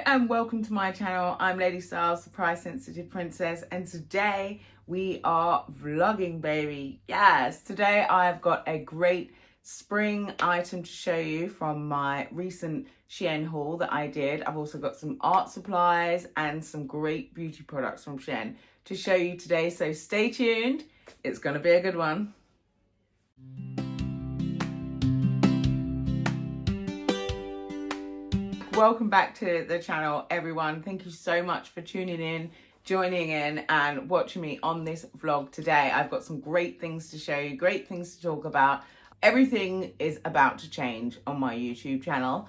and welcome to my channel. I'm Lady Styles, the price sensitive princess, and today we are vlogging, baby. Yes, today I've got a great spring item to show you from my recent Shein haul that I did. I've also got some art supplies and some great beauty products from Shein to show you today, so stay tuned. It's gonna be a good one. Welcome back to the channel, everyone. Thank you so much for tuning in, joining in and watching me on this vlog today. I've got some great things to show you, great things to talk about. Everything is about to change on my YouTube channel.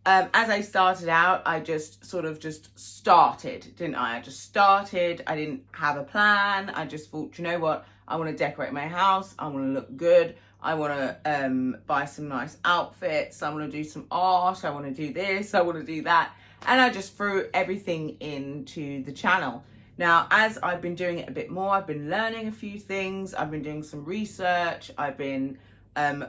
As I started out, I just started, didn't I? I just started. I didn't have a plan. I just thought, you know what? I want to decorate my house. I want to look good. I want to buy some nice outfits. I want to do some art. I want to do this. I want to do that. And I just threw everything into the channel. Now, as I've been doing it a bit more, I've been learning a few things. I've been doing some research. I've been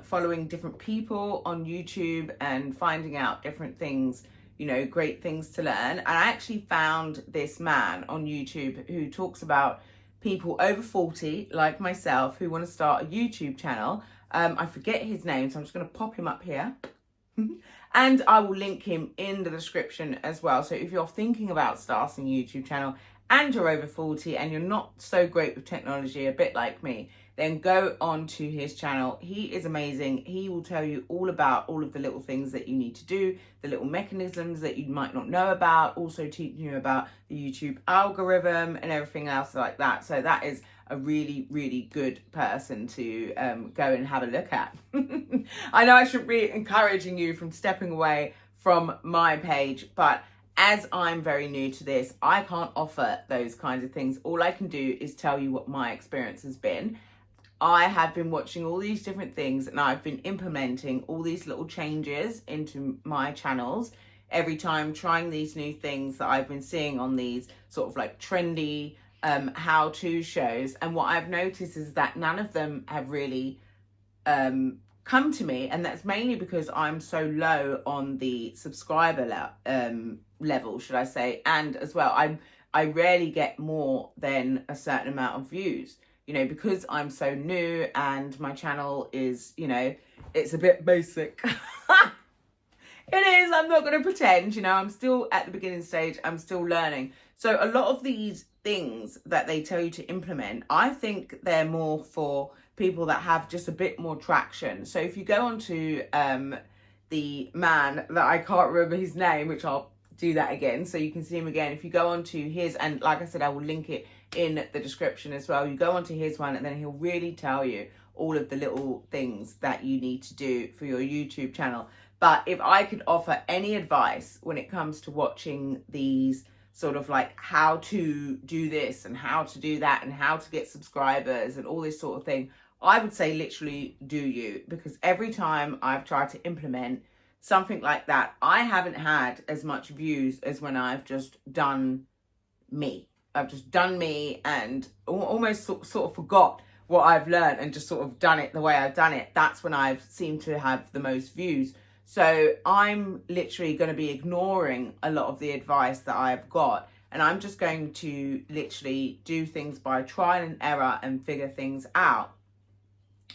following different people on YouTube and finding out different things, you know, great things to learn. And I actually found this man on YouTube who talks about people over 40 like myself who want to start a YouTube channel. I forget his name, so I'm just going to pop him up here. And I will link him in the description as well. So if you're thinking about starting a YouTube channel and you're over 40 and you're not so great with technology, a bit like me, then go on to his channel. He is amazing. He will tell you all about all of the little things that you need to do, the little mechanisms that you might not know about, also teaching you about the YouTube algorithm and everything else like that. So that is a really, really good person to go and have a look at. I know I should be encouraging you from stepping away from my page, but as I'm very new to this, I can't offer those kinds of things. All I can do is tell you what my experience has been. I have been watching all these different things and I've been implementing all these little changes into my channels every time, trying these new things that I've been seeing on these sort of like trendy how-to shows. And what I've noticed is that none of them have really come to me, and that's mainly because I'm so low on the subscriber level, should I say, and as well I rarely get more than a certain amount of views, you know, because I'm so new and my channel is, you know, it's a bit basic. It is, I'm not going to pretend, you know, I'm still at the beginning stage, I'm still learning. So a lot of these things that they tell you to implement, I think they're more for people that have just a bit more traction. So if you go on to the man that I can't remember his name, which I'll do that again so you can see him again. If you go on to his, and like I said, I will link it in the description as well. You go on to his one and then he'll really tell you all of the little things that you need to do for your YouTube channel. But if I could offer any advice when it comes to watching these sort of like how to do this and how to do that and how to get subscribers and all this sort of thing, I would say literally do you, because every time I've tried to implement something like that, I haven't had as much views as when I've just done me. I've just done me and almost sort of forgot what I've learned and just sort of done it the way I've done it. That's when I've seemed to have the most views. So I'm literally going to be ignoring a lot of the advice that I've got, and I'm just going to literally do things by trial and error and figure things out.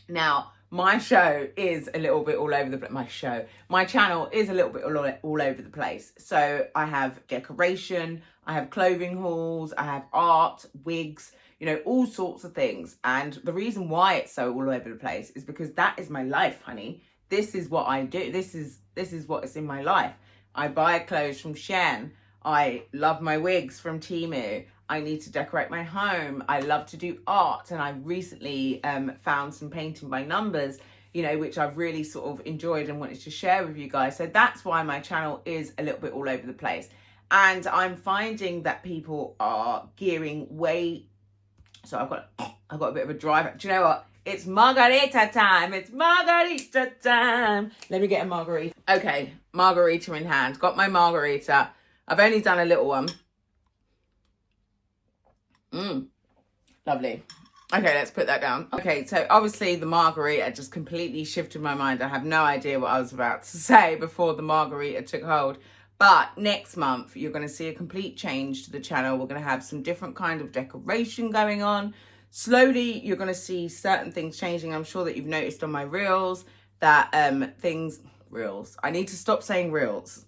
Now, my show is a little bit all over the place. My channel is a little bit all over the place. So I have decoration, I have clothing hauls, I have art, wigs, you know, all sorts of things. And the reason why it's so all over the place is because that is my life, honey. This is what I do. This is what is in my life. I buy clothes from Shein. I love my wigs from Temu. I need to decorate my home. I love to do art, and I recently found some painting by numbers, you know, which I've really sort of enjoyed and wanted to share with you guys. So that's why my channel is a little bit all over the place. And I'm finding that people are gearing way. So I've got a bit of a drive. Do you know what? It's margarita time. It's margarita time. Let me get a margarita. Okay, margarita in hand. Got my margarita. I've only done a little one. Lovely. Okay, let's put that down. Okay, so obviously the margarita just completely shifted my mind. I have no idea what I was about to say before the margarita took hold. But next month, you're going to see a complete change to the channel. We're going to have some different kind of decoration going on. Slowly, you're going to see certain things changing. I'm sure that you've noticed on my reels that reels. I need to stop saying reels.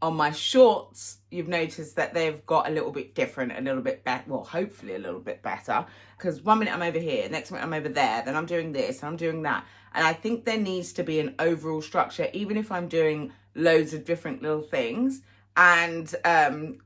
On my shorts, you've noticed that they've got a little bit different, a little bit better. Well, hopefully a little bit better. Because 1 minute I'm over here, next minute I'm over there, then I'm doing this, and I'm doing that. And I think there needs to be an overall structure, even if I'm doing loads of different little things. And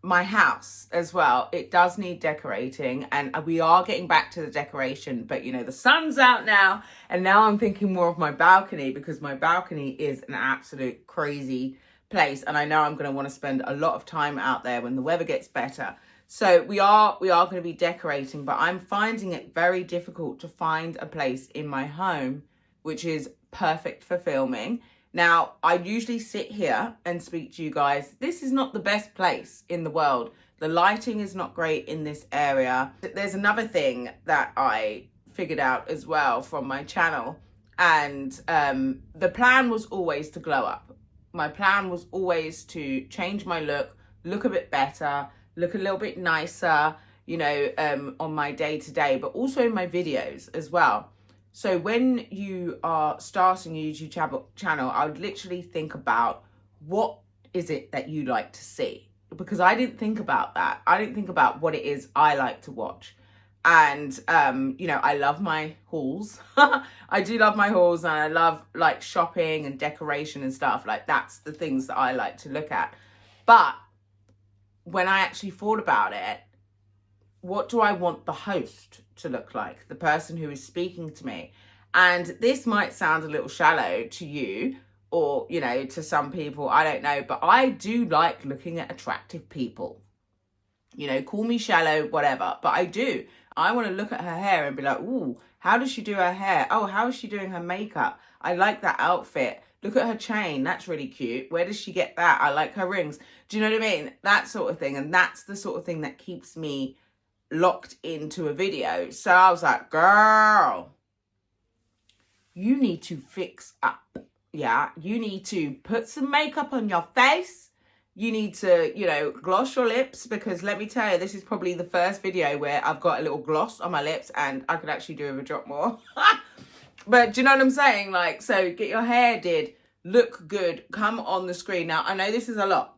my house as well, it does need decorating, and we are getting back to the decoration, but you know, the sun's out now, and now I'm thinking more of my balcony, because my balcony is an absolute crazy place, and I know I'm going to want to spend a lot of time out there when the weather gets better. So we are going to be decorating, but I'm finding it very difficult to find a place in my home which is perfect for filming. Now, I usually sit here and speak to you guys. This is not the best place in the world. The lighting is not great in this area. There's another thing that I figured out as well from my channel, and the plan was always to glow up. My plan was always to change my look a bit better, look a little bit nicer, you know, on my day-to-day, but also in my videos as well. So when you are starting a YouTube channel, I would literally think about, what is it that you like to see? Because I didn't think about that. I didn't think about what it is I like to watch. And, you know, I love my hauls. I do love my hauls, and I love like shopping and decoration and stuff. Like, that's the things that I like to look at. But when I actually thought about it, what do I want the host to look like? The person who is speaking to me. And this might sound a little shallow to you, or, you know, to some people, I don't know, but I do like looking at attractive people. You know, call me shallow, whatever, but I do. I want to look at her hair and be like, ooh, how does she do her hair? Oh, how is she doing her makeup? I like that outfit. Look at her chain. That's really cute. Where does she get that? I like her rings. Do you know what I mean? That sort of thing. And that's the sort of thing that keeps me locked into a video. So I was like, girl, you need to fix up. Yeah, you need to put some makeup on your face. You need to, you know, gloss your lips, because let me tell you, this is probably the first video where I've got a little gloss on my lips, and I could actually do with a drop more. But do you know what I'm saying? Like, so get your hair did, look good, come on the screen. Now, I know this is a lot,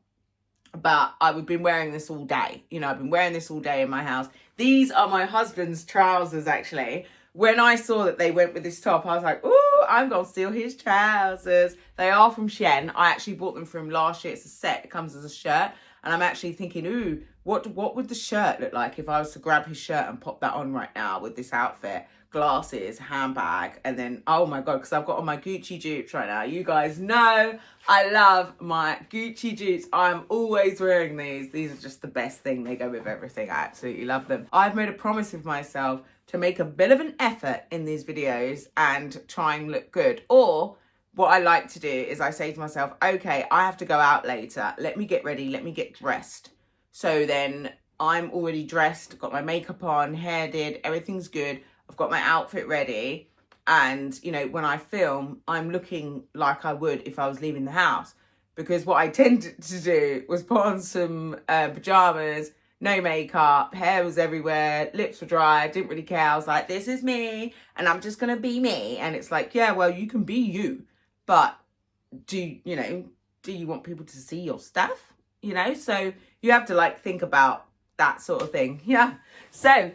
but I've been wearing this all day. You know, I've been wearing this all day in my house. These are my husband's trousers, actually. When I saw that they went with this top, I was like, ooh, I'm going to steal his trousers. They are from Shein. I actually bought them from last year. It's a set. It comes as a shirt. And I'm actually thinking, ooh, what would the shirt look like if I was to grab his shirt and pop that on right now with this outfit? Glasses, handbag, and then, oh my God, because I've got on my Gucci dupes right now. You guys know I love my Gucci dupes. I'm always wearing these. These are just the best thing. They go with everything. I absolutely love them. I've made a promise with myself to make a bit of an effort in these videos and try and look good. Or what I like to do is I say to myself, okay, I have to go out later. Let me get ready. Let me get dressed. So then I'm already dressed, got my makeup on, hair did, everything's good. I've got my outfit ready, and, you know, when I film, I'm looking like I would if I was leaving the house, because what I tended to do was put on some pajamas, no makeup, hair was everywhere, lips were dry, I didn't really care. I was like, this is me, and I'm just going to be me. And it's like, yeah, well, you can be you, but do you want people to see your stuff? You know, so you have to like think about that sort of thing. Yeah. So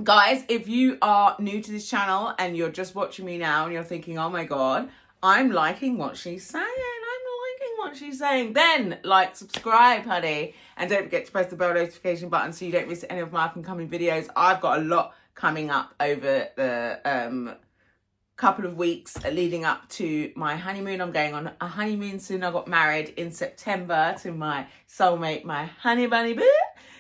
guys, if you are new to this channel and you're just watching me now and you're thinking, oh my God, I'm liking what she's saying. I'm liking what she's saying. Then like, subscribe, honey. And don't forget to press the bell notification button so you don't miss any of my up and coming videos. I've got a lot coming up over the couple of weeks leading up to my honeymoon. I'm going on a honeymoon soon. I got married in September to my soulmate, my honey bunny boo.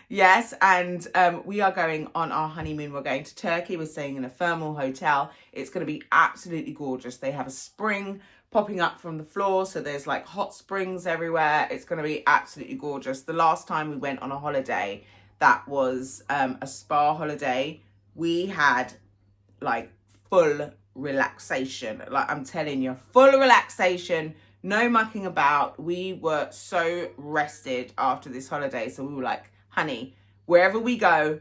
Yes, and we are going on our honeymoon. We're going to Turkey. We're staying in a thermal hotel. It's going to be absolutely gorgeous. They have a spring popping up from the floor, so there's like hot springs everywhere. It's going to be absolutely gorgeous. The last time we went on a holiday, that was a spa holiday, we had like full relaxation. Like, I'm telling you, full relaxation, no mucking about. We were so rested after this holiday. So we were like, honey, wherever we go,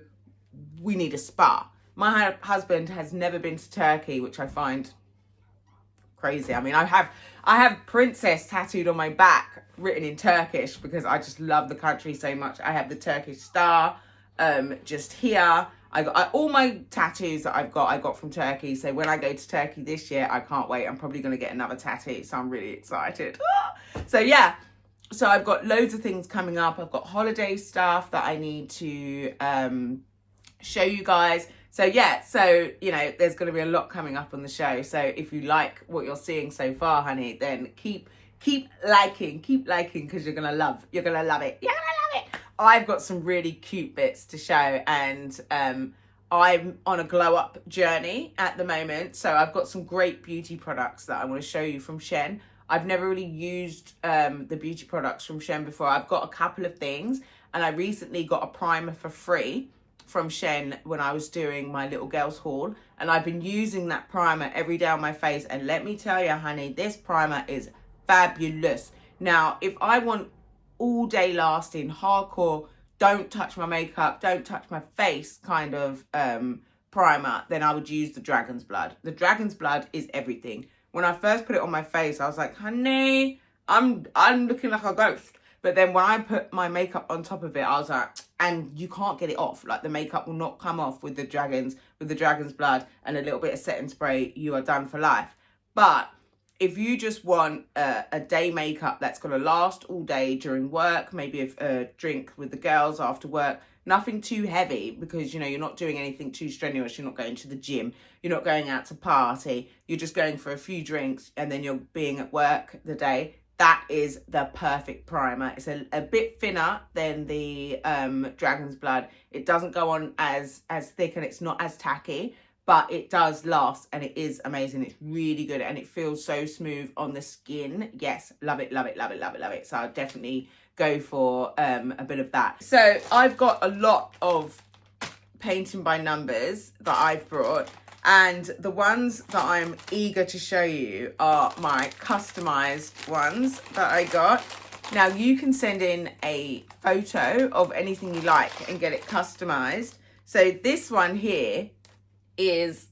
we need a spa. My husband has never been to Turkey, which I find crazy. I mean, I have princess tattooed on my back, written in Turkish, because I just love the country so much. I have the Turkish star just here. All my tattoos that I got from Turkey. So when I go to Turkey this year, I can't wait. I'm probably going to get another tattoo. So I'm really excited. So yeah, so I've got loads of things coming up. I've got holiday stuff that I need to show you guys. So yeah, so, you know, there's going to be a lot coming up on the show. So if you like what you're seeing so far, honey, then keep liking, because you're going to love it. You're going to love it. I've got some really cute bits to show, and I'm on a glow up journey at the moment. So I've got some great beauty products that I want to show you from Shein. I've never really used the beauty products from Shein before. I've got a couple of things, and I recently got a primer for free from Shein when I was doing my little girls haul, and I've been using that primer every day on my face, and let me tell you, honey, this primer is fabulous. Now, if I want all day lasting, hardcore, don't touch my makeup, don't touch my face kind of primer, then I would use the Dragon's Blood. The Dragon's Blood is everything. When I first put it on my face, I was like, honey, I'm looking like a ghost. But then when I put my makeup on top of it, I was like, and you can't get it off. Like, the makeup will not come off with the Dragon's Blood and a little bit of setting spray. You are done for life. But if you just want a day makeup that's going to last all day during work, maybe a drink with the girls after work, nothing too heavy, because, you know, you're not doing anything too strenuous. You're not going to the gym. You're not going out to party. You're just going for a few drinks, and then you're being at work the day. That is the perfect primer. It's a bit thinner than the Dragon's Blood. It doesn't go on as thick, and it's not as tacky, but it does last, and it is amazing. It's really good, and it feels so smooth on the skin. Yes, love it. So I'll definitely go for a bit of that. So I've got a lot of painting by numbers that I've brought, and the ones that I'm eager to show you are my customized ones that I got. Now, you can send in a photo of anything you like and get it customized. So this one here is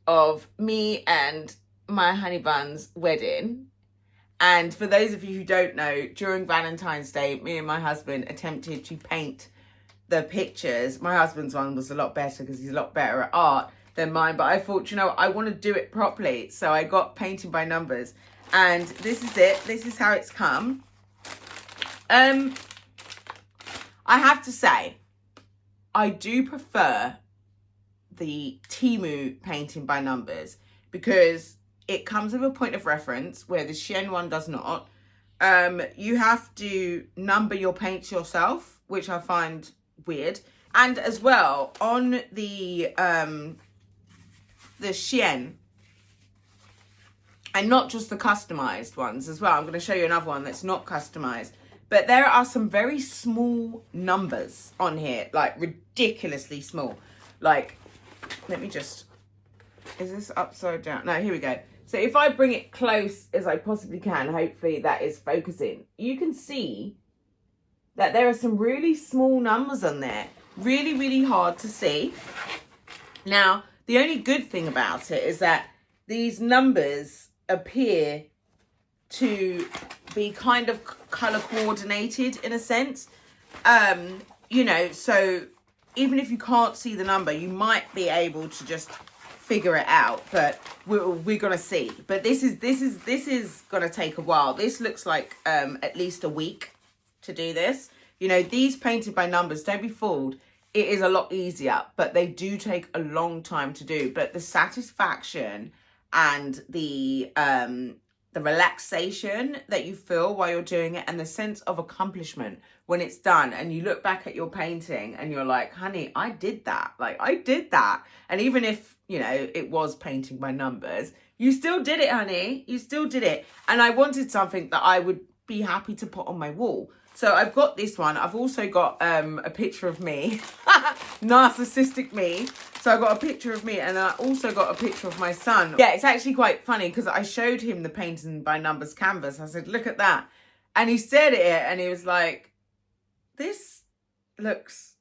of me and my honey bun's wedding. And for those of you who don't know, during Valentine's Day, me and my husband attempted to paint the pictures. My husband's one was a lot better because he's a lot better at art than mine, but I thought, you know, I want to do it properly. So I got painting by numbers, and this is it. This is how it's come. I have to say, I do prefer the Temu painting by numbers, because it comes with a point of reference where the Shein one does not. You have to number your paints yourself, which I find weird. And as well, on the Shein, and not just the customized ones as well, I'm going to show you another one that's not customized, but there are some very small numbers on here, like ridiculously small. Like, let me just, is this upside down? No, here we go. So if I bring it close as I possibly can, hopefully that is focusing, you can see that there are some really small numbers on there. Really, really hard to see. Now, the only good thing about it is that these numbers appear to be kind of color coordinated in a sense. You know, so even if you can't see the number, you might be able to just figure it out, but we're gonna see. But this is gonna take a while. This looks like at least a week to do this. You know, these painted by numbers, don't be fooled. It is a lot easier, but they do take a long time to do. But the satisfaction and the relaxation that you feel while you're doing it, and the sense of accomplishment when it's done, and you look back at your painting and you're like, honey, I did that. Like, I did that. And even if, you know, it was painting by numbers, you still did it, honey. You still did it. And I wanted something that I would be happy to put on my wall. So I've got this one. I've also got a picture of me, narcissistic me. So I got a picture of me, and then I also got a picture of my son. Yeah, it's actually quite funny because I showed him the painting by numbers canvas. I said, look at that. And he stared at it and he was like, this looks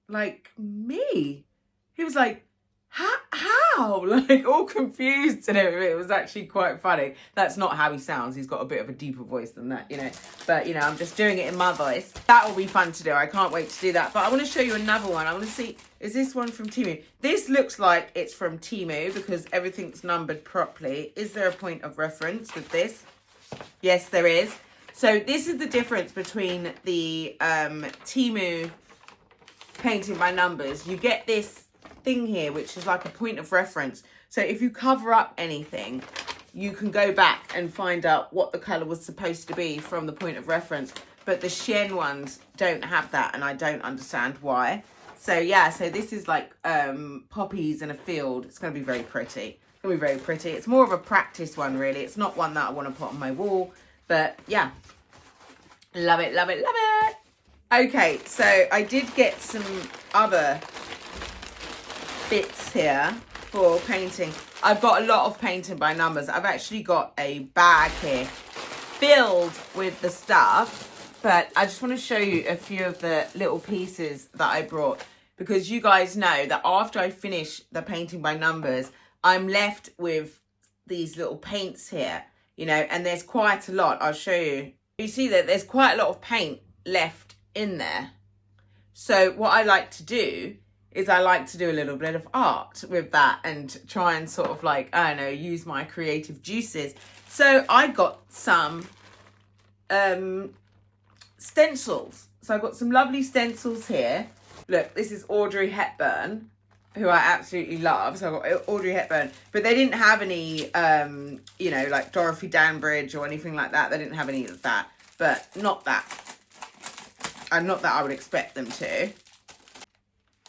like me. He was like, how? Like all confused and everything. It was actually quite funny. That's not how he sounds. He's got a bit of a deeper voice than that, you know. But, you know, I'm just doing it in my voice. That will be fun to do. I can't wait to do that. But I want to show you another one. I want to see, is this one from Temu? This looks like it's from Temu because everything's numbered properly. Is there a point of reference with this? Yes, there is. So this is the difference between the Temu painting by numbers. You get this thing here which is like a point of reference, so if you cover up anything you can go back and find out what the color was supposed to be from the point of reference, but the Shein ones don't have that and I don't understand why. So yeah, so this is like poppies in a field. It's going to be very pretty. It's going to be very pretty. It's more of a practice one really. It's not one that I want to put on my wall, but yeah, love it, love it, love it. Okay, so I did get some other bits here for painting. I've got a lot of painting by numbers. I've actually got a bag here filled with the stuff, but I just want to show you a few of the little pieces that I brought, because you guys know that after I finish the painting by numbers, I'm left with these little paints here, you know, and there's quite a lot. I'll show you. You see that there's quite a lot of paint left in there. So what I like to do is I like to do a little bit of art with that and try and sort of like, I don't know, use my creative juices. So I got some stencils. So I've got some lovely stencils here. Look, this is Audrey Hepburn, who I absolutely love. So I got Audrey Hepburn, but they didn't have any, you know, like Dorothy Downbridge or anything like that. They didn't have any of that, but not that. And not that I would expect them to.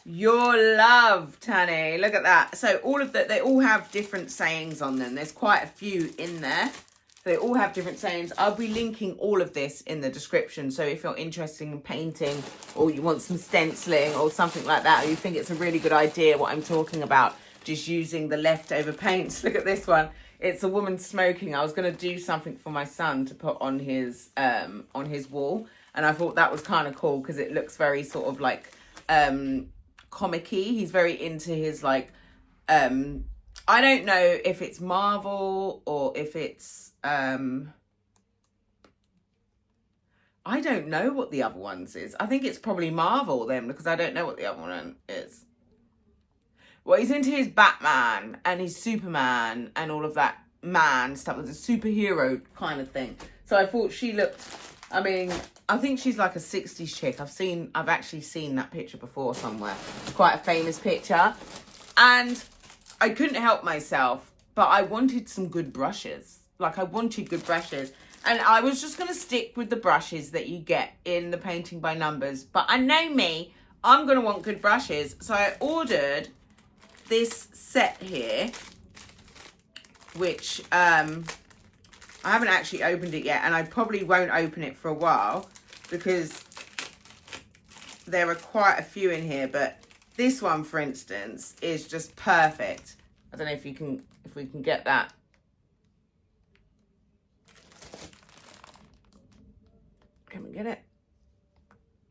You're loved, honey. Look at that. So all of that, they all have different sayings on them. There's quite a few in there. They all have different sayings. I'll be linking all of this in the description. So if you're interested in painting or you want some stenciling or something like that, or you think it's a really good idea what I'm talking about, just using the leftover paints. Look at this one. It's a woman smoking. I was going to do something for my son to put on his wall. And I thought that was kind of cool because it looks very sort of like comic-y. He's very into his like I don't know if it's Marvel or if it's I don't know what the other ones is. I think it's probably Marvel then, because I don't know what the other one is. Well, he's into his Batman and his Superman and all of that man stuff. It's a superhero kind of thing. So I thought she looked, I mean, I think she's like a 60s chick. I've actually seen that picture before somewhere. It's quite a famous picture. And I couldn't help myself, but I wanted some good brushes. Like I wanted good brushes. And I was just going to stick with the brushes that you get in the painting by numbers. But I know me, I'm going to want good brushes. So I ordered this set here, which I haven't actually opened it yet. And I probably won't open it for a while because there are quite a few in here. But this one, for instance, is just perfect. I don't know if we can get that. Can we get it?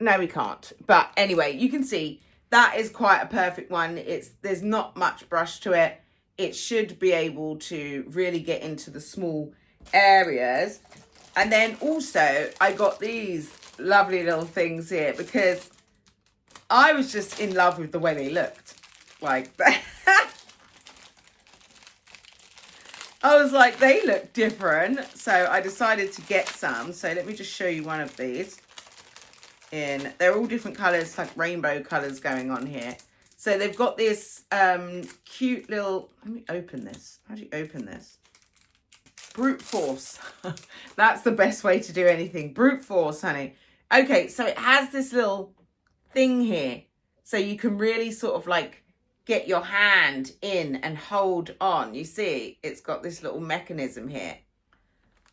No, we can't. But anyway, you can see that is quite a perfect one. There's not much brush to it. It should be able to really get into the small areas. And then also I got these lovely little things here because I was just in love with the way they looked. Like that. I was like, they look different. So I decided to get some. So let me just show you one of these. They're all different colours, like rainbow colours going on here. So they've got this cute little, let me open this. How do you open this? Brute force. That's the best way to do anything. Brute force, honey. Okay, so it has this little thing here. So you can really sort of like get your hand in and hold on. You see, it's got this little mechanism here.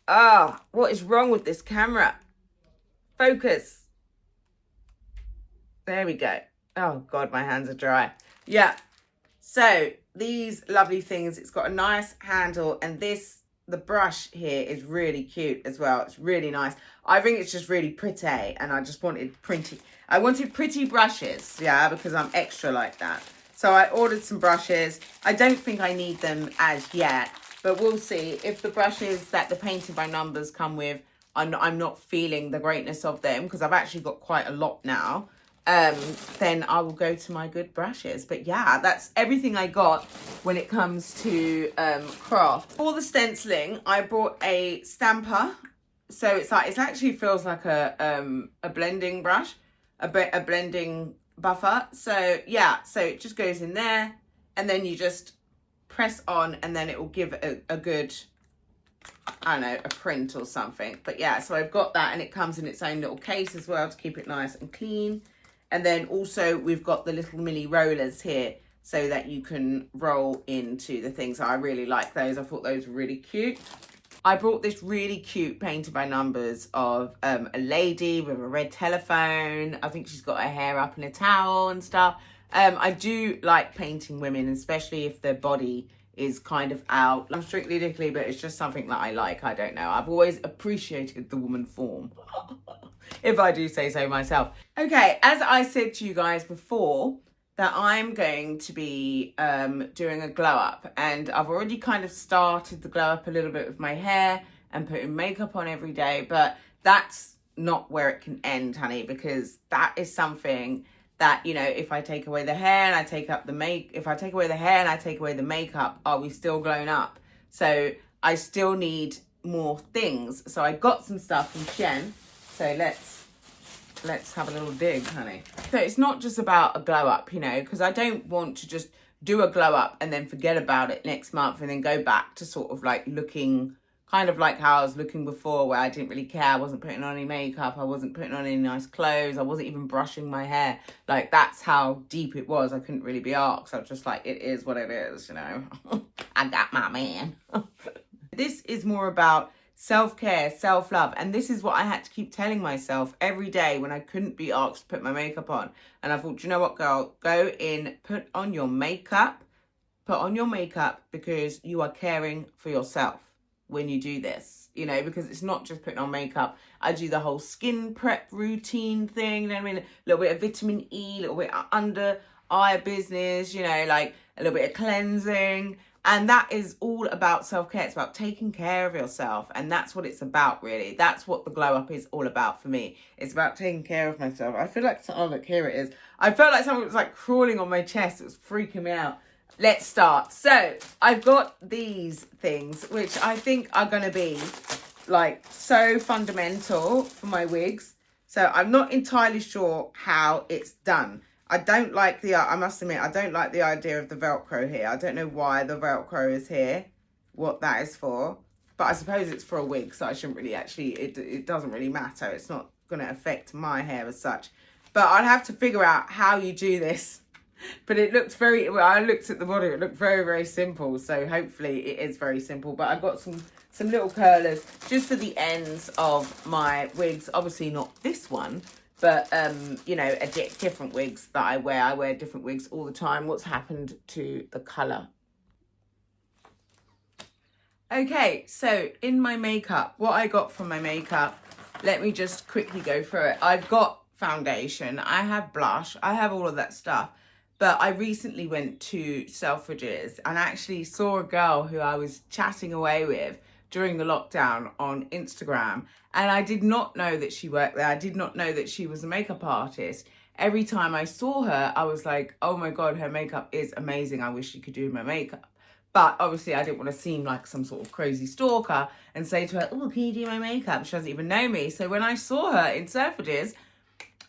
Ah, what is wrong with this camera? Focus. There we go. Oh God, my hands are dry. Yeah. So these lovely things, it's got a nice handle, and the brush here is really cute as well. It's really nice. I think it's just really pretty, and I just wanted pretty brushes, yeah, because I'm extra like that. So I ordered some brushes. I don't think I need them as yet, but we'll see. If the brushes that the Painted by Numbers come with, I'm not feeling the greatness of them, because I've actually got quite a lot now, then I will go to my good brushes. But yeah, that's everything I got when it comes to craft. For the stenciling, I brought a stamper. So it actually feels like a blending brush, a blending buffer. So yeah, so it just goes in there, and then you just press on, and then it will give a good, I don't know, a print or something. But yeah, so I've got that, and it comes in its own little case as well to keep it nice and clean. And then also we've got the little mini rollers here so that you can roll into the things. I really like those. I thought those were really cute. I brought this really cute Painted by Numbers of a lady with a red telephone. I think she's got her hair up in a towel and stuff. I do like painting women, especially if their body is kind of out. I'm strictly dickly, but it's just something that I like. I don't know. I've always appreciated the woman form. If I do say so myself. Okay, as I said to you guys before, that I'm going to be doing a glow up, and I've already kind of started the glow up a little bit with my hair and putting makeup on every day, but that's not where it can end, honey, because that is something that, you know, if I take away the hair and I take up the if I take away the hair and I take away the makeup, are we still glowing up? So I still need more things. So I got some stuff from Shein. So let's have a little dig, honey. So it's not just about a glow up, you know, because I don't want to just do a glow up and then forget about it next month and then go back to sort of like looking kind of like how I was looking before, where I didn't really care. I wasn't putting on any makeup. I wasn't putting on any nice clothes. I wasn't even brushing my hair. Like, that's how deep it was. I couldn't really be asked. I was just like, it is what it is, you know. I got my man. This is more about self-care, self-love, and this is what I had to keep telling myself every day when I couldn't be asked to put my makeup on. And I thought, you know what, girl, go in, put on your makeup, because you are caring for yourself when you do this, you know, because it's not just putting on makeup. I do the whole skin prep routine thing, you know what I mean? A little bit of vitamin E, a little bit of under eye business, you know, like a little bit of cleansing. And that is all about self-care. It's about taking care of yourself. And that's what it's about, really. That's what the glow up is all about for me. It's about taking care of myself. I feel like, oh, look, here it is. I felt like something was like crawling on my chest. It was freaking me out. Let's start. So I've got these things, which I think are going to be like so fundamental for my wigs. So I'm not entirely sure how it's done. I don't like I must admit, I don't like the idea of the Velcro here. I don't know why the Velcro is here, what that is for. But I suppose it's for a wig, so I shouldn't really it doesn't really matter. It's not going to affect my hair as such. But I'd have to figure out how you do this. But it looks I looked at the body, it looked very, very simple. So hopefully it is very simple. But I've got some little curlers just for the ends of my wigs. Obviously not this one. But, you know, different wigs that I wear different wigs all the time. What's happened to the colour? Okay, so in my makeup, what I got from my makeup, let me just quickly go through it. I've got foundation, I have blush, I have all of that stuff. But I recently went to Selfridges and actually saw a girl who I was chatting away with during the lockdown on Instagram. And I did not know that she worked there. I did not know that she was a makeup artist. Every time I saw her, I was like, oh my God, her makeup is amazing. I wish she could do my makeup. But obviously I didn't want to seem like some sort of crazy stalker and say to her, oh, can you do my makeup? She doesn't even know me. So when I saw her in Selfridges,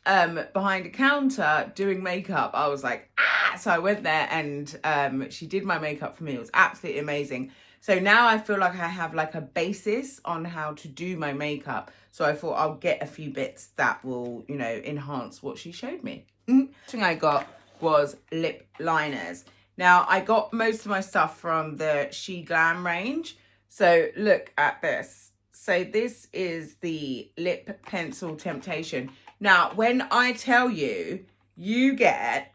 behind a counter doing makeup, I was like, ah! So I went there and she did my makeup for me. It was absolutely amazing. So now I feel like I have like a basis on how to do my makeup. So I thought I'll get a few bits that will, you know, enhance what she showed me. The thing I got was lip liners. Now I got most of my stuff from the SHEGLAM range. So look at this. So this is the lip pencil temptation. Now, when I tell you, you get,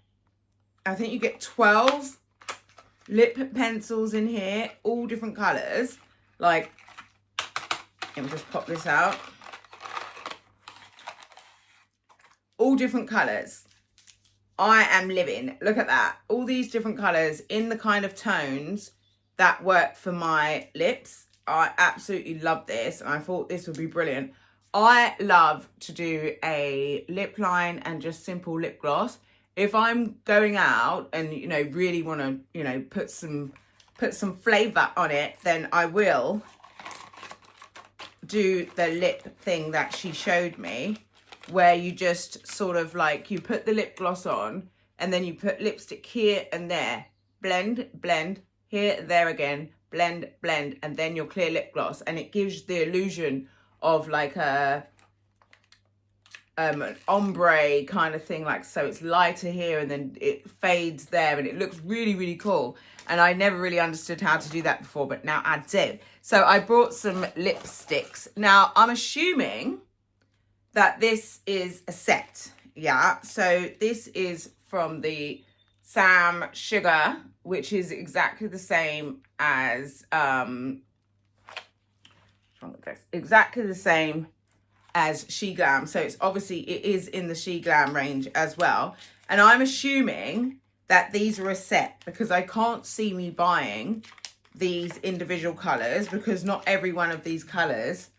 I think you get 12 lip pencils in here, all different colours. Like, let me just pop this out. All different colours. I am living. Look at that. All these different colours in the kind of tones that work for my lips. I absolutely love this. I thought this would be brilliant. I love to do a lip line and just simple lip gloss. If I'm going out and, you know, really want to, you know, put some flavour on it, then I will do the lip thing that she showed me, where you just sort of like, you put the lip gloss on and then you put lipstick here and there, blend, blend, here, there again, blend, blend, and then your clear lip gloss. And it gives the illusion of like an ombre kind of thing, like, so it's lighter here and then it fades there and it looks really, really cool. And I never really understood how to do that before, but now I do. So I brought some lipsticks. Now, I'm assuming that this is a set, yeah? So this is from the Sam Sugar, which is exactly the same as, exactly the same as SHEGLAM. So it's obviously, it is in the SHEGLAM range as well. And I'm assuming that these are a set because I can't see me buying these individual colours, because not every one of these colours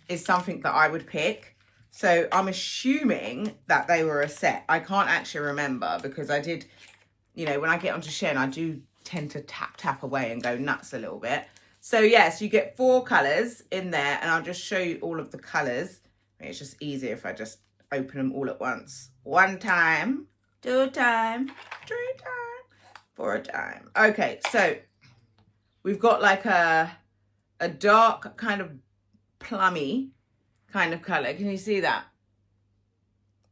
is something that I would pick. So I'm assuming that they were a set. I can't actually remember because I did, you know, when I get onto Shein, I do tend to tap away and go nuts a little bit. So yes, you get 4 colours in there, and I'll just show you all of the colours. It's just easier if I just open them all at once. 1 time, 2 time, 3 time, 4 time. Okay, so we've got like a dark kind of plummy kind of colour. Can you see that?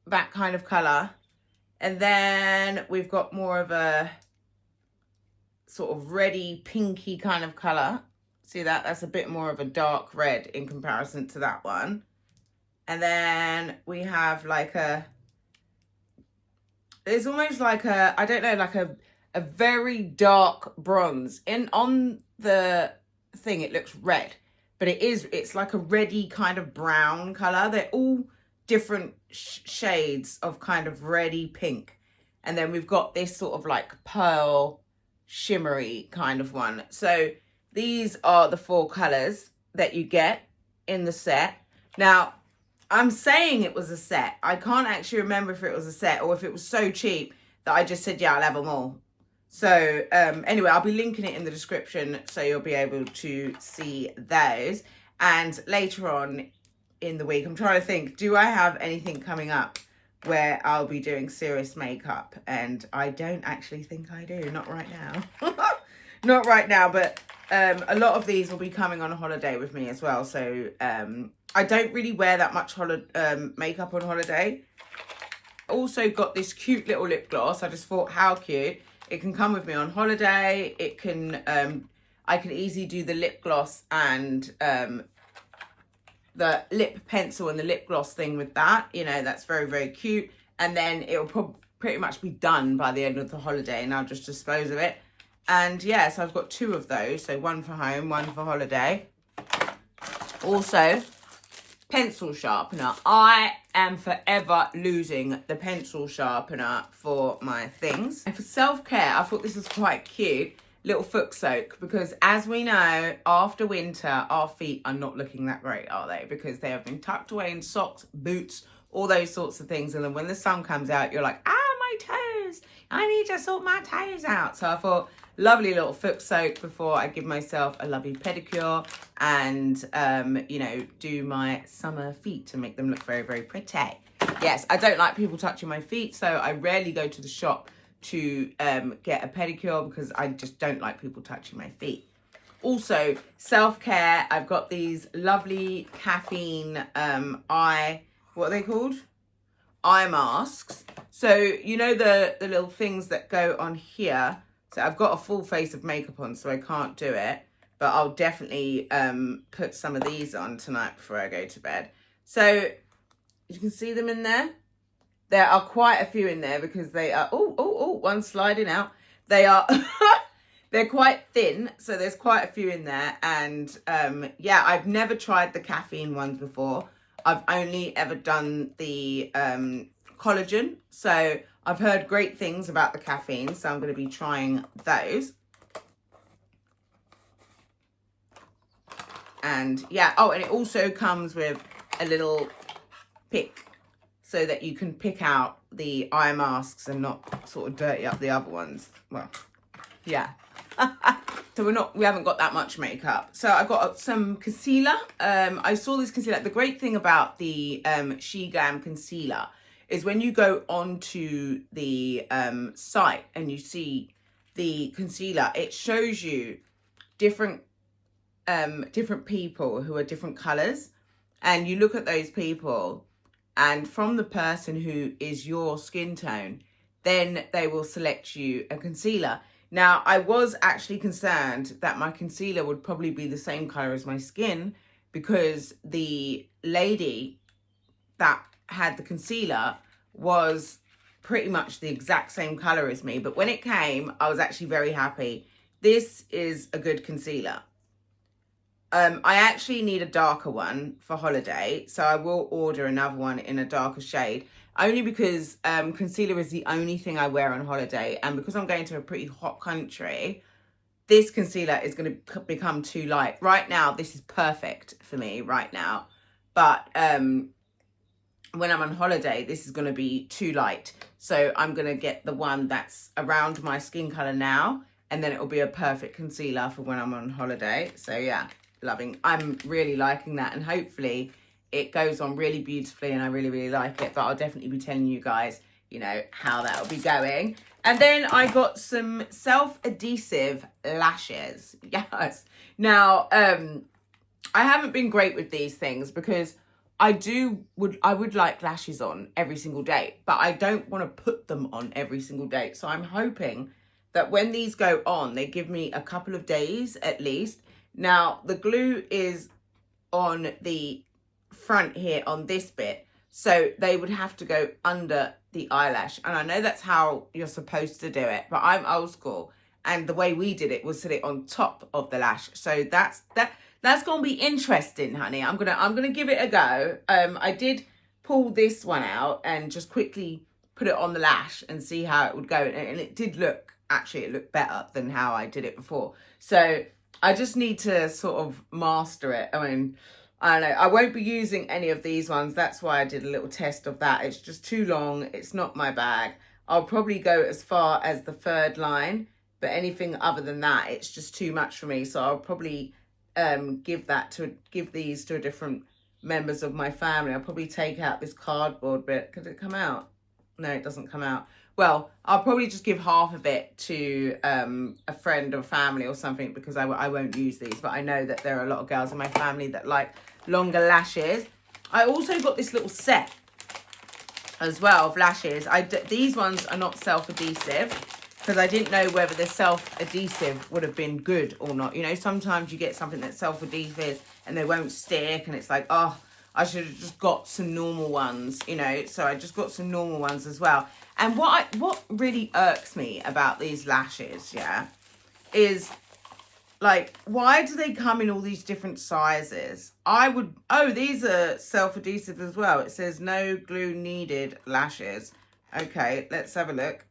That kind of colour. And then we've got more of a sort of reddy, pinky kind of colour. See that? That's a bit more of a dark red in comparison to that one. And then we have like there's almost like I don't know, like a very dark bronze. On the thing, it looks red, but it's like a reddy kind of brown colour. They're all different shades of kind of reddy pink. And then we've got this sort of like pearl shimmery kind of one. So these are the 4 colours that you get in the set. Now, I'm saying it was a set. I can't actually remember if it was a set or if it was so cheap that I just said, yeah, I'll have them all. So anyway, I'll be linking it in the description so you'll be able to see those. And later on in the week, I'm trying to think, do I have anything coming up where I'll be doing serious makeup? And I don't actually think I do, not right now. Not right now, but a lot of these will be coming on a holiday with me as well. So I don't really wear that much makeup on holiday. Also got this cute little lip gloss. I just thought, how cute. It can come with me on holiday. It can, I can easily do the lip gloss and the lip pencil and the lip gloss thing with that. You know, that's very, very cute. And then it'll pretty much be done by the end of the holiday, and I'll just dispose of it. And yeah, so I've got 2 of those. So 1 for home, 1 for holiday. Also, pencil sharpener. I am forever losing the pencil sharpener for my things. And for self-care, I thought this was quite cute. Little foot soak, because as we know, after winter, our feet are not looking that great, are they? Because they have been tucked away in socks, boots, all those sorts of things. And then when the sun comes out, you're like, ah, my toes. I need to sort my toes out. So I thought, lovely little foot soak before I give myself a lovely pedicure and, you know, do my summer feet to make them look very, very pretty. Yes, I don't like people touching my feet, so I rarely go to the shop to get a pedicure because I just don't like people touching my feet. Also, self-care, I've got these lovely caffeine what are they called? Eye masks. So, you know the little things that go on here. So I've got a full face of makeup on, so I can't do it. but I'll definitely put some of these on tonight before I go to bed. So you can see them in there. There are quite a few in there because they are, one's sliding out. They are, they're quite thin, so there's quite a few in there. And yeah, I've never tried the caffeine ones before. I've only ever done the collagen. So I've heard great things about the caffeine, so I'm going to be trying those. And yeah, oh, and it also comes with a little pick so that you can pick out the eye masks and not sort of dirty up the other ones. Well, yeah. So we haven't got that much makeup. So I got some concealer. I saw this concealer. The great thing about the SHEGLAM concealer is when you go onto the site and you see the concealer, it shows you different people who are different colors, and you look at those people, and from the person who is your skin tone, then they will select you a concealer. Now, I was actually concerned that my concealer would probably be the same color as my skin, because the lady that had the concealer was pretty much the exact same color as me. But when it came, I was actually very happy. This is a good concealer. I actually need a darker one for holiday, so I will order another one in a darker shade, only because concealer is the only thing I wear on holiday, and because I'm going to a pretty hot country, this concealer is going to become too light. Right now, this is perfect for me right now, but when I'm on holiday, this is going to be too light, so I'm going to get the one that's around my skin color now, and then it will be a perfect concealer for when I'm on holiday. So yeah, I'm really liking that, and hopefully it goes on really beautifully, and I really like it. But I'll definitely be telling you guys, you know, how that will be going. And then I got some self-adhesive lashes. Yes. Now, I haven't been great with these things because I would like lashes on every single day, but I don't want to put them on every single day. So I'm hoping that when these go on, they give me a couple of days at least. Now, the glue is on the front here on this bit, so they would have to go under the eyelash. And I know that's how you're supposed to do it, but I'm old school, and the way we did it was set it on top of the lash. So that's gonna be interesting, honey. I'm gonna give it a go. I did pull this one out and just quickly put it on the lash and see how it would go, and it did look, actually it looked better than how I did it before. So I just need to sort of master it. I mean, I don't know. I won't be using any of these ones. That's why I did a little test of that. It's just too long. It's not my bag. I'll probably go as far as the third line, but anything other than that, it's just too much for me. So I'll probably give these to different members of my family. I'll probably take out this cardboard bit. Could it come out? No, it doesn't come out. Well, I'll probably just give half of it to a friend or family or something, because I won't use these. But I know that there are a lot of girls in my family that like longer lashes. I also got this little set as well of lashes. These ones are not self-adhesive because I didn't know whether the self-adhesive would have been good or not. You know, sometimes you get something that's self-adhesive and they won't stick, and it's like, oh, I should have just got some normal ones, you know. So I just got some normal ones as well. And what really irks me about these lashes, yeah, is like, why do they come in all these different sizes? These are self-adhesive as well. It says no glue needed lashes. Okay, let's have a look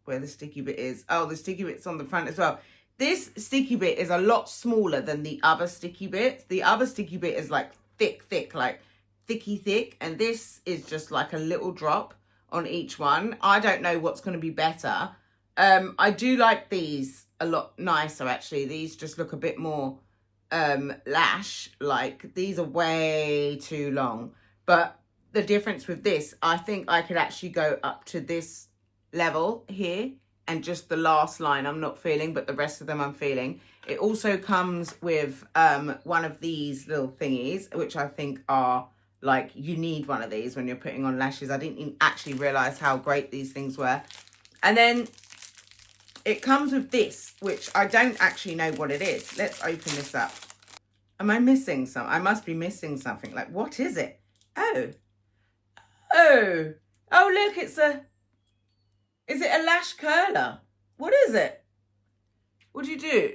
where the sticky bit is. Oh, the sticky bit's on the front as well. This sticky bit is a lot smaller than the other sticky bits. The other sticky bit is like thick, like thick. And this is just like a little drop on each one. I don't know what's going to be better. I do like these a lot nicer, actually. These just look a bit more lash like. These are way too long. But the difference with this, I think I could actually go up to this level here, and just the last line I'm not feeling, but the rest of them I'm feeling. It also comes with one of these little thingies, which I think are like, you need one of these when you're putting on lashes. I didn't even actually realize how great these things were. And then it comes with this, which I don't actually know what it is. Let's open this up. Am I missing something? I must be missing something. Like, what is it? Oh. Oh. Oh, look, is it a lash curler? What is it? What do you do?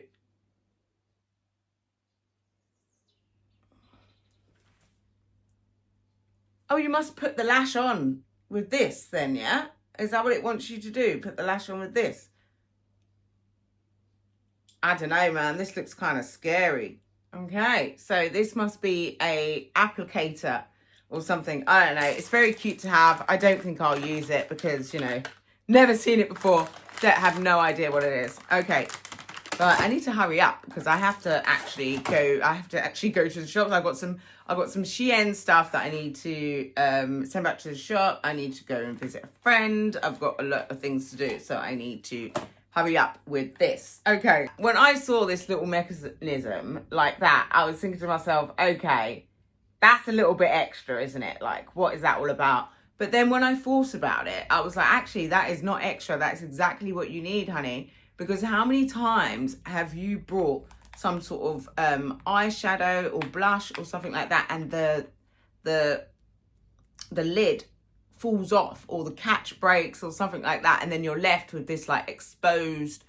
Oh, you must put the lash on with this then, yeah? Is that what it wants you to do? Put the lash on with this? I don't know, man. This looks kind of scary. Okay, so this must be a applicator or something. I don't know. It's very cute to have. I don't think I'll use it because, you know, never seen it before. Have no idea what it is. Okay, but I need to hurry up because I have to actually go. I have to actually go to the shops. I've got some Shein stuff that I need to send back to the shop. I need to go and visit a friend. I've got a lot of things to do, so I need to hurry up with this. Okay, when I saw this little mechanism like that, I was thinking to myself, okay, that's a little bit extra, isn't it? Like, what is that all about? But then when I thought about it, I was like, actually, that is not extra. That's exactly what you need, honey. Because how many times have you brought some sort of eyeshadow or blush or something like that, and the lid falls off or the catch breaks or something like that, and then you're left with this like exposed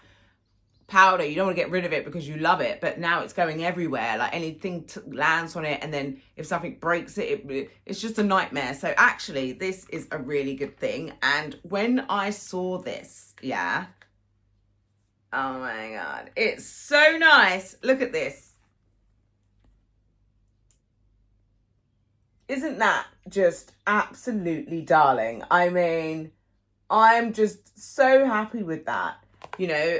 powder. You don't want to get rid of it because you love it, but now it's going everywhere. Like anything lands on it, and then if something breaks it, it's just a nightmare. So actually, this is a really good thing. And when I saw this, yeah, oh my God, it's so nice. Look at this. Isn't that just absolutely darling? I mean, I'm just so happy with that. You know,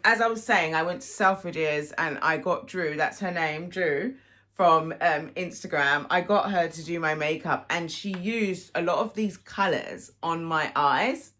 as I was saying, I went to Selfridges and I got Drew, that's her name, Drew, from Instagram. I got her to do my makeup, and she used a lot of these colours on my eyes.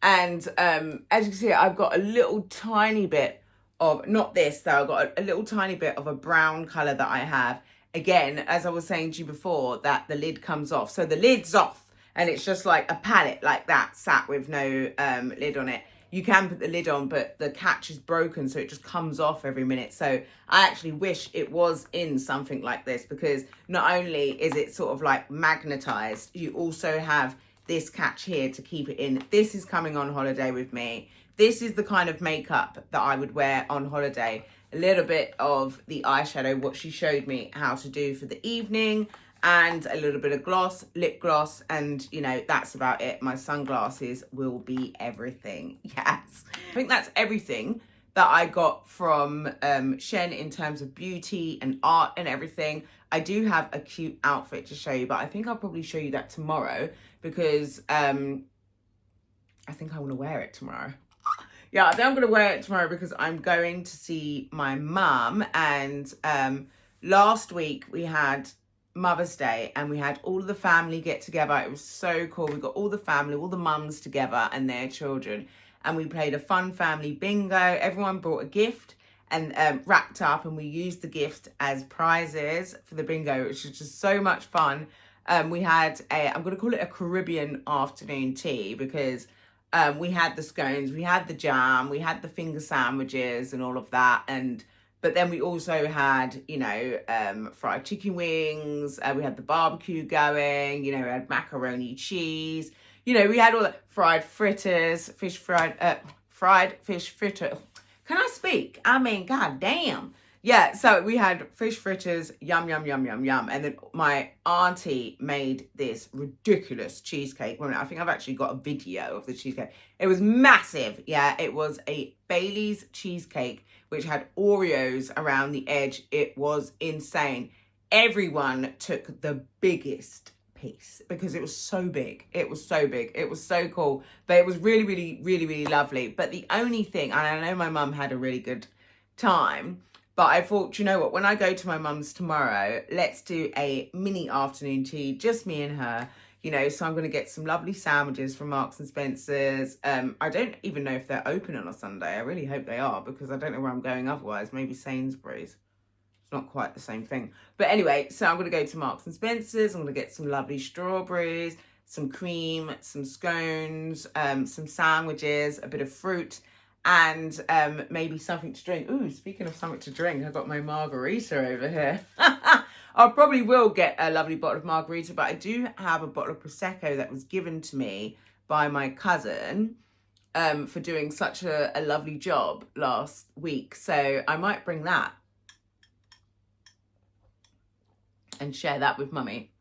And as you can see, I've got a little tiny bit of, not this though, I've got a little tiny bit of a brown colour that I have. Again, as I was saying to you before, that the lid comes off. So the lid's off, and it's just like a palette like that, sat with no lid on it. You can put the lid on, but the catch is broken, so it just comes off every minute. So I actually wish it was in something like this, because not only is it sort of like magnetized, you also have this catch here to keep it in. This is coming on holiday with me. This is the kind of makeup that I would wear on holiday. A little bit of the eyeshadow, what she showed me how to do for the evening, and a little bit of gloss, lip gloss, and you know, that's about it. My sunglasses will be everything. Yes, I think that's everything that I got from Shein in terms of beauty and art and everything. I do have a cute outfit to show you, but I think I'll probably show you that tomorrow, because I think I want to wear it tomorrow. Yeah, I think I'm going to wear it tomorrow because I'm going to see my mum. And last week we had Mother's Day, and we had all of the family get together. It was so cool. We got all the family, all the mums together and their children, and we played a fun family bingo. Everyone brought a gift and wrapped up, and we used the gift as prizes for the bingo, which was just so much fun. We had I'm going to call it a Caribbean afternoon tea, because we had the scones, we had the jam, we had the finger sandwiches and all of that. But then we also had, you know, fried chicken wings. We had the barbecue going, you know, we had macaroni cheese. You know, we had all that, fried fritters, fried fish fritter. Can I speak? I mean, god damn. Yeah, so we had fish fritters, yum, yum, yum, yum, yum. And then my auntie made this ridiculous cheesecake. I think I've actually got a video of the cheesecake. It was massive. Yeah, it was a Bailey's cheesecake, which had Oreos around the edge. It was insane. Everyone took the biggest piece because it was so big. It was so big. It was so cool. But it was really, really, really, really lovely. But the only thing, and I know my mum had a really good time, but I thought, you know what, when I go to my mum's tomorrow, let's do a mini afternoon tea, just me and her, you know. So I'm going to get some lovely sandwiches from Marks and Spencer's. I don't even know if they're open on a Sunday. I really hope they are, because I don't know where I'm going otherwise. Maybe Sainsbury's. It's not quite the same thing. But anyway, so I'm going to go to Marks and Spencer's. I'm going to get some lovely strawberries, some cream, some scones, some sandwiches, a bit of fruit. and maybe something to drink. Ooh, speaking of something to drink, I got my margarita over here. I probably will get a lovely bottle of margarita, but I do have a bottle of Prosecco that was given to me by my cousin for doing such a lovely job last week. So I might bring that and share that with mummy.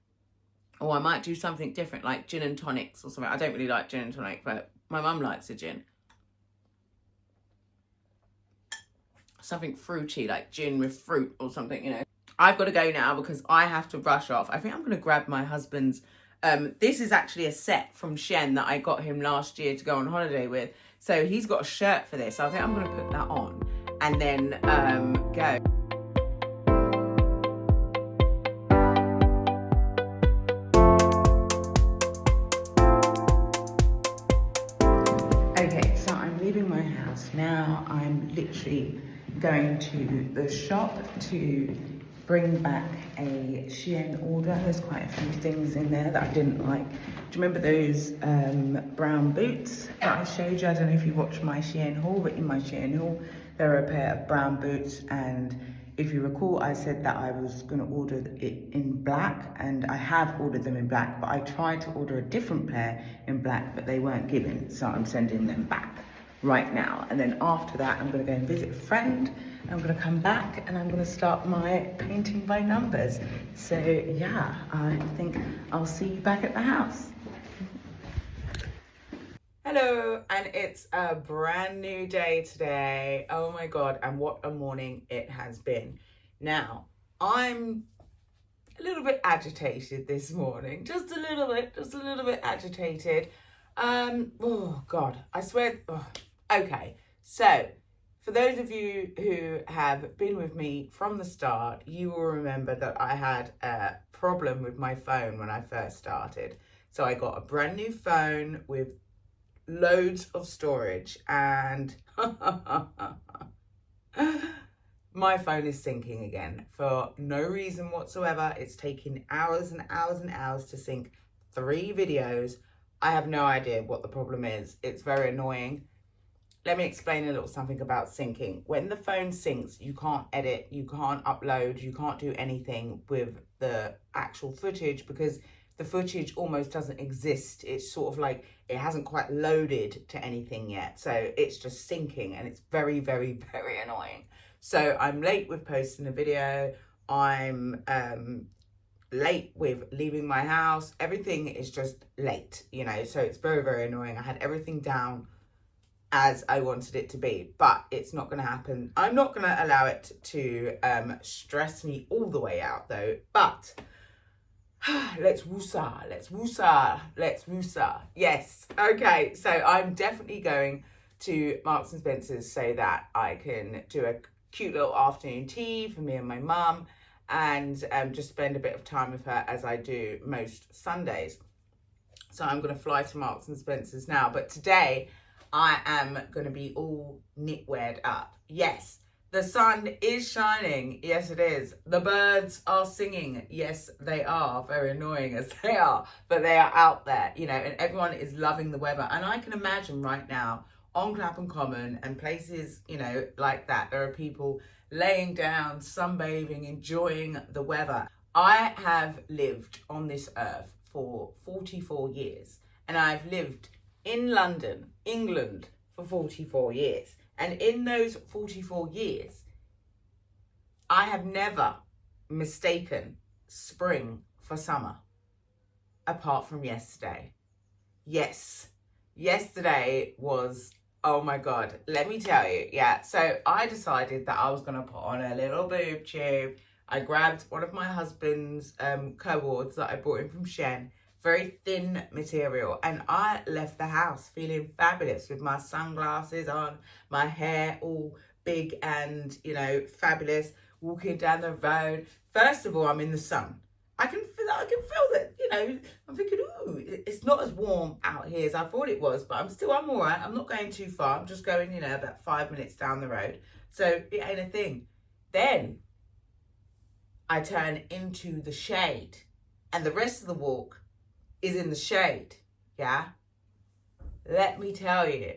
Or I might do something different, like gin and tonics or something. I don't really like gin and tonic, but my mum likes a gin. Something fruity, like gin with fruit or something, you know. I've got to go now because I have to rush off. I think I'm going to grab my husband's. This is actually a set from Shein that I got him last year to go on holiday with. So he's got a shirt for this. So I think I'm going to put that on and then go. Okay, so I'm leaving my house now. I'm literally going to the shop to bring back a Shein order. There's quite a few things in there that I didn't like. Do you remember those brown boots that I showed you? I don't know if you watched my Shein haul, but in my Shein haul, there are a pair of brown boots. And if you recall, I said that I was gonna order it in black, and I have ordered them in black, but I tried to order a different pair in black, but they weren't given. So I'm sending them back right now. And then after that, I'm gonna go and visit a friend. I'm gonna come back and I'm gonna start my painting by numbers. So yeah, I think I'll see you back at the house. Hello, and it's a brand new day today. Oh my God, and what a morning it has been. Now, I'm a little bit agitated this morning, just a little bit agitated. Oh God, I swear, okay, so, for those of you who have been with me from the start, you will remember that I had a problem with my phone when I first started. So I got a brand new phone with loads of storage, and my phone is syncing again for no reason whatsoever. It's taking hours and hours and hours to sync 3 videos. I have no idea what the problem is. It's very annoying. Let me explain a little something about syncing. When the phone syncs, you can't edit, you can't upload, you can't do anything with the actual footage because the footage almost doesn't exist. It's sort of like it hasn't quite loaded to anything yet. So it's just syncing, and it's very, very, very annoying. So I'm late with posting a video. I'm late with leaving my house. Everything is just late, you know, so it's very, very annoying. I had everything down as I wanted it to be, but it's not going to happen. I'm not going to allow it to stress me all the way out though, but let's woosah. Yes, okay, so I'm definitely going to Marks and Spencer's so that I can do a cute little afternoon tea for me and my mum, and just spend a bit of time with her as I do most Sundays. So I'm going to fly to Marks and Spencer's now, but today I am going to be all knitweared up. Yes, the sun is shining. Yes, it is. The birds are singing. Yes, they are. Very annoying as they are, but they are out there, you know, and everyone is loving the weather. And I can imagine right now on Clapham Common and places, you know, like that, there are people laying down, sunbathing, enjoying the weather. I have lived on this earth for 44 years, and I've lived in London, England, for 44 years. And in those 44 years, I have never mistaken spring for summer, apart from yesterday. Yes, yesterday was, oh my God, let me tell you. Yeah, so I decided that I was going to put on a little boob tube. I grabbed one of my husband's cords that I brought in from Shein, very thin material, and I left the house feeling fabulous with my sunglasses on, my hair all big and, you know, fabulous, walking down the road. First of all, I'm in the sun. I can feel that, you know, I'm thinking, ooh, it's not as warm out here as I thought it was, but I'm all right. I'm not going too far. I'm just going, you know, about 5 minutes down the road. So it ain't a thing. Then I turn into the shade, and the rest of the walk is in the shade. Yeah. Let me tell you,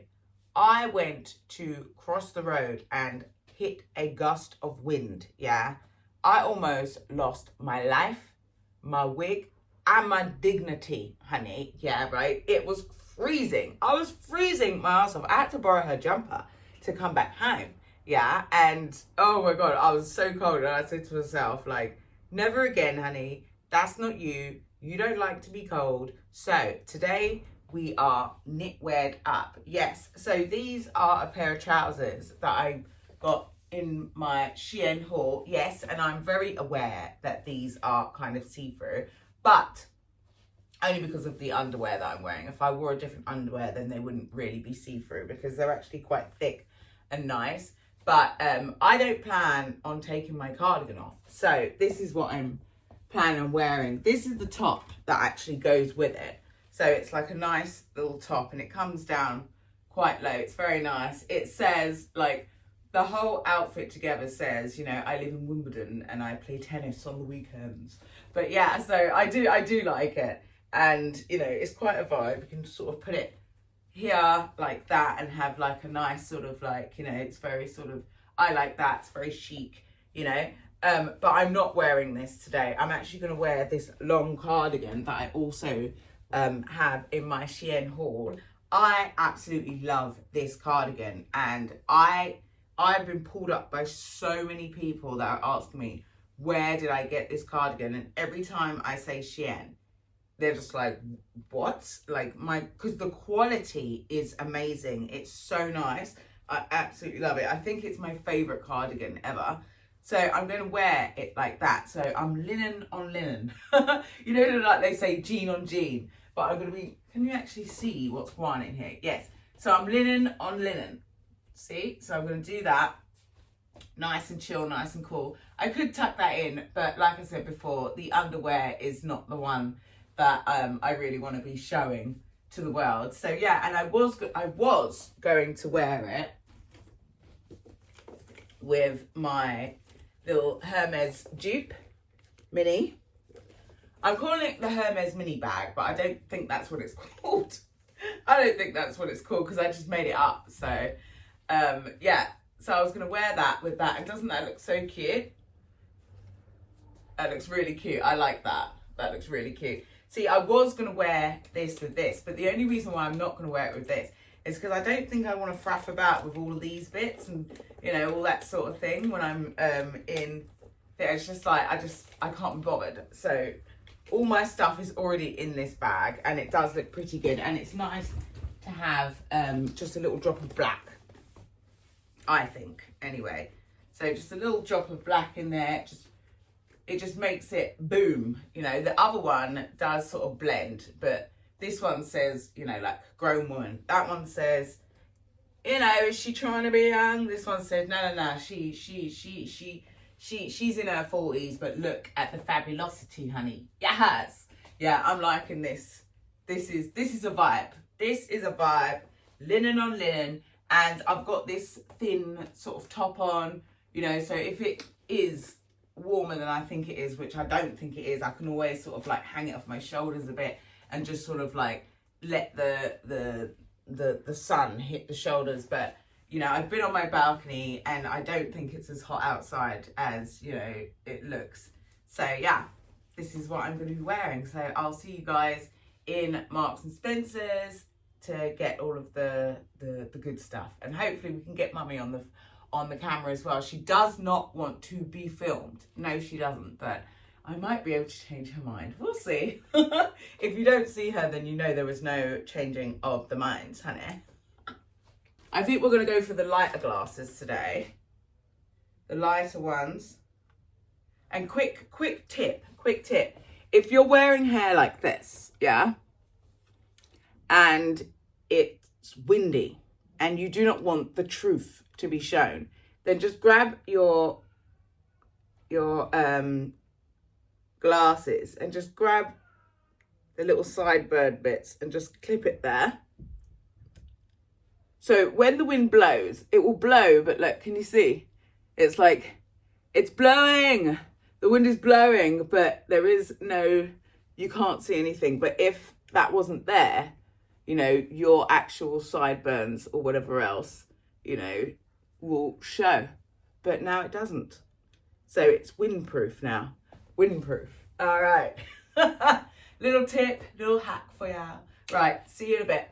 I went to cross the road and hit a gust of wind, yeah? I almost lost my life, my wig, and my dignity, honey, yeah, right? It was freezing. I was freezing my ass off. I had to borrow her jumper to come back home, yeah? And, oh my God, I was so cold. And I said to myself, like, never again, honey. That's not you. You don't like to be cold. So today we are knitweared up. Yes, so these are a pair of trousers that I got in my Shein haul. Yes, and I'm very aware that these are kind of see-through, but only because of the underwear that I'm wearing. If I wore a different underwear, then they wouldn't really be see-through because they're actually quite thick and nice. But I don't plan on taking my cardigan off. So this is what I'm planning on wearing. This is the top that actually goes with it. So it's like a nice little top and it comes down quite low. It's very nice. It says, like, the whole outfit together says, you know, I live in Wimbledon and I play tennis on the weekends. But yeah, so I do like it. And, you know, it's quite a vibe. You can sort of put it here like that and have like a nice sort of like, you know, it's very sort of, I like that. It's very chic, you know. But I'm not wearing this today. I'm actually going to wear this long cardigan that I also have in my Shein haul. I absolutely love this cardigan, and I've been pulled up by so many people that are asking me, where did I get this cardigan? And every time I say Shein, they're just like, what? Like, because the quality is amazing. It's so nice. I absolutely love it. I think it's my favorite cardigan ever. So I'm going to wear it like that. So I'm linen on linen. You know, like they say jean on jean. But I'm going to be, can you actually see what's going on in here? Yes. So I'm linen on linen. See? So I'm going to do that. Nice and chill, nice and cool. I could tuck that in, but like I said before, the underwear is not the one that I really want to be showing to the world. So yeah, and I was going to wear it with my little Hermes dupe mini. I'm calling it the Hermes mini bag, but I don't think that's what it's called. I don't think that's what it's called because I just made it up. So yeah, so I was going to wear that with that. And doesn't that look so cute? That looks really cute. I like that. That looks really cute. See, I was going to wear this with this, but the only reason why I'm not going to wear it with this is because I don't think I want to faff about with all of these bits and, you know, all that sort of thing when I'm in there. It's just like, I can't be bothered. So all my stuff is already in this bag and it does look pretty good. And it's nice to have just a little drop of black, I think, anyway. So just a little drop of black in there, it just makes it boom. You know, the other one does sort of blend, but this one says, you know, like grown woman. That one says, you know, is she trying to be young? This one says, no, she's in her 40s, but look at the fabulosity, honey. Yes. Yeah, I'm liking this. This is a vibe. This is a vibe. Linen on linen. And I've got this thin sort of top on, you know, so if it is warmer than I think it is, which I don't think it is, I can always sort of like hang it off my shoulders a bit and just sort of like let the sun hit the shoulders. But, you know, I've been on my balcony and I don't think it's as hot outside as, you know, it looks. So yeah, this is what I'm going to be wearing. So I'll see you guys in Marks and Spencer's to get all of the good stuff, and hopefully we can get mummy on the camera as well. She does not want to be filmed. No, she doesn't, but I might be able to change her mind. We'll see. If you don't see her, then you know there was no changing of the minds, honey. I think we're going to go for the lighter glasses today. The lighter ones. And quick tip. If you're wearing hair like this, yeah, and it's windy and you do not want the truth to be shown, then just grab your glasses and just grab the little sidebird bits and just clip it there. So when the wind blows, it will blow, but look, can you see? It's like, it's blowing. The wind is blowing, but there is no, you can't see anything. But if that wasn't there, you know, your actual sideburns or whatever else, you know, will show. But now it doesn't. So it's windproof now. Windproof. All right. Little tip, little hack for you. Right, see you in a bit.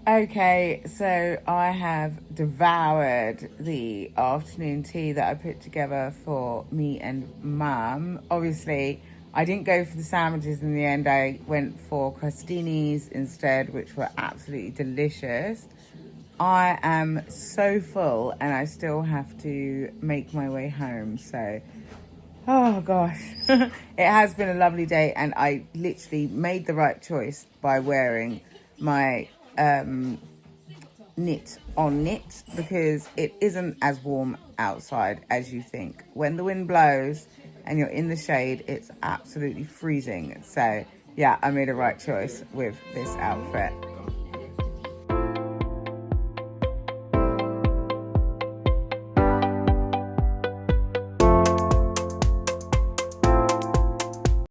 Okay, so I have devoured the afternoon tea that I put together for me and Mum. Obviously, I didn't go for the sandwiches in the end. I went for crostinis instead, which were absolutely delicious. I am so full and I still have to make my way home, so oh gosh. It has been a lovely day, and I literally made the right choice by wearing my knit on knit, because it isn't as warm outside as you think. When the wind blows and you're in the shade, it's absolutely freezing. So yeah, I made a right choice with this outfit.